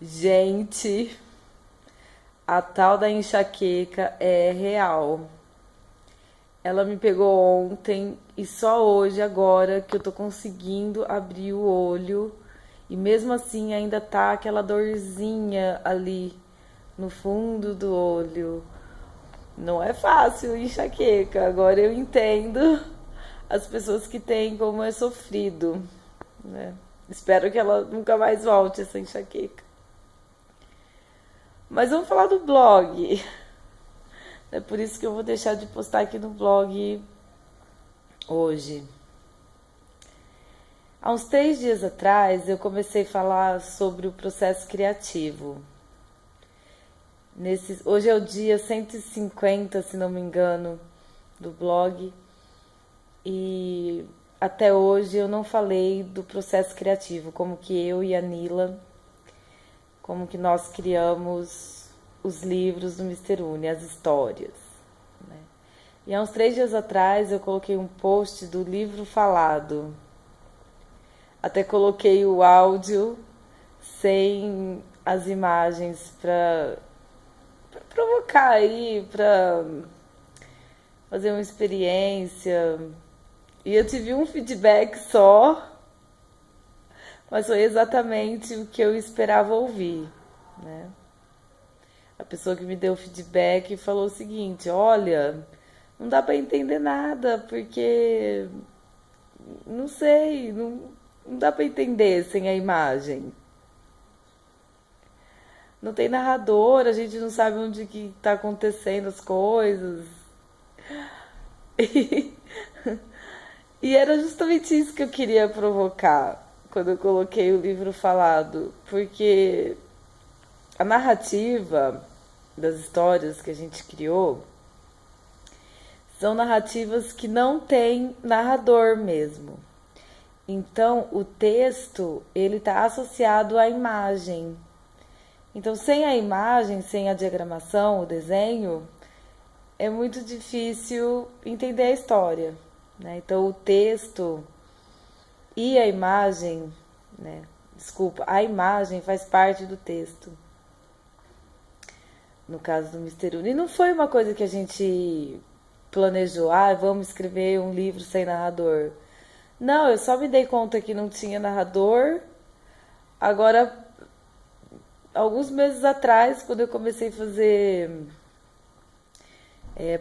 Gente, a tal da enxaqueca é real. Ela me pegou ontem e só hoje, agora, que eu tô conseguindo abrir o olho. E mesmo assim ainda tá aquela dorzinha ali no fundo do olho. Não é fácil enxaqueca. Agora eu entendo as pessoas que têm como é sofrido, né? Espero que ela nunca mais volte essa enxaqueca. Mas vamos falar do blog. É por isso que eu vou deixar de postar aqui no blog hoje. Há uns 3 dias atrás eu comecei a falar sobre o processo criativo. Hoje é o dia 150, se não me engano, do blog. E até hoje eu não falei do processo criativo, como que eu e a Nila, como que nós criamos os livros do Mister Uni, as histórias, né? E há uns 3 dias atrás eu coloquei um post do livro falado. Até coloquei o áudio sem as imagens para provocar aí, para fazer uma experiência. E eu tive um feedback só, mas foi exatamente o que eu esperava ouvir, né? A pessoa que me deu o feedback falou o seguinte: olha, não dá para entender nada, porque não sei, não dá para entender sem a imagem. Não tem narrador, a gente não sabe onde que tá acontecendo as coisas. E era justamente isso que eu queria provocar quando eu coloquei o livro falado, porque a narrativa das histórias que a gente criou são narrativas que não têm narrador mesmo. Então, o texto, ele está associado à imagem. Então, sem a imagem, sem a diagramação, o desenho, é muito difícil entender a história, né? Então, o texto e a imagem, né? Desculpa, a imagem faz parte do texto. No caso do Mister Uni, não foi uma coisa que a gente planejou, vamos escrever um livro sem narrador. Não, eu só me dei conta que não tinha narrador. Agora, alguns meses atrás, quando eu comecei a fazer,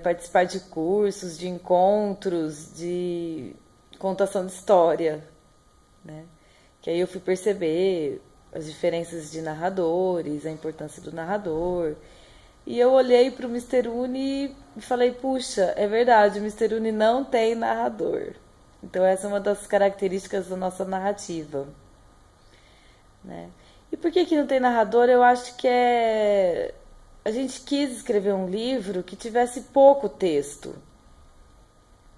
participar de cursos, de encontros, de contação de história, né? Que aí eu fui perceber as diferenças de narradores, a importância do narrador. E eu olhei para o Mister Uni e falei, puxa, é verdade, o Mister Uni não tem narrador. Então essa é uma das características da nossa narrativa, né? E por que não tem narrador? Eu acho que a gente quis escrever um livro que tivesse pouco texto,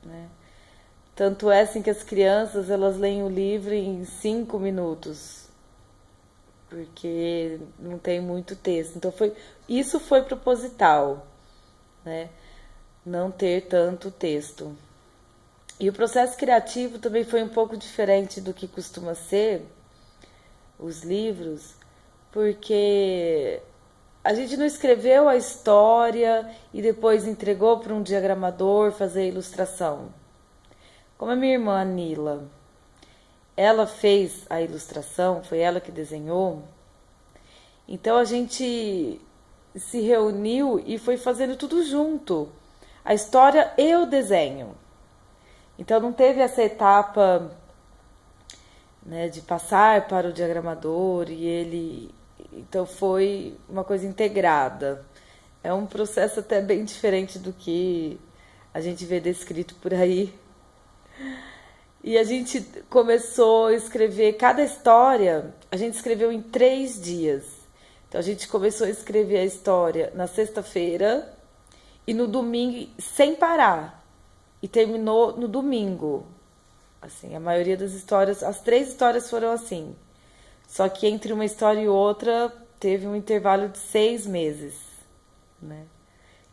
né? Tanto é assim que as crianças, elas leem o livro em 5 minutos, porque não tem muito texto. Então isso foi proposital, né? Não ter tanto texto. E o processo criativo também foi um pouco diferente do que costuma ser os livros, porque a gente não escreveu a história e depois entregou para um diagramador fazer a ilustração. Como a minha irmã Nila, ela fez a ilustração, foi ela que desenhou, então a gente se reuniu e foi fazendo tudo junto, a história e o desenho. Então não teve essa etapa, né, de passar para o diagramador e ele. Então foi uma coisa integrada. É um processo até bem diferente do que a gente vê descrito por aí. E a gente começou a escrever cada história, a gente escreveu em 3 dias. Então a gente começou a escrever a história na sexta-feira e no domingo sem parar. E terminou no domingo. Assim, a maioria das histórias, as 3 histórias foram assim. Só que entre uma história e outra teve um intervalo de 6 meses, né?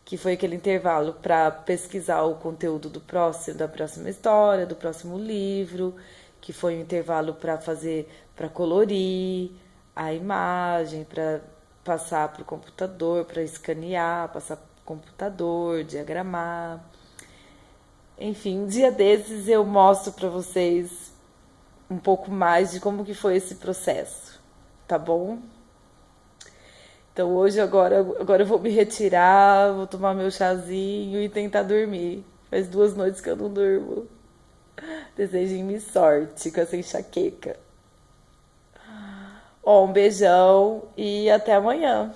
Que foi aquele intervalo para pesquisar o conteúdo da próxima história, do próximo livro, que foi um intervalo para fazer, para colorir a imagem, para passar para o computador, para escanear, passar para o computador, diagramar. Enfim, um dia desses eu mostro para vocês um pouco mais de como que foi esse processo, tá bom? Então hoje agora eu vou me retirar, vou tomar meu chazinho e tentar dormir. Faz 2 noites que eu não durmo. Desejem-me sorte com essa enxaqueca. Ó, um beijão e até amanhã.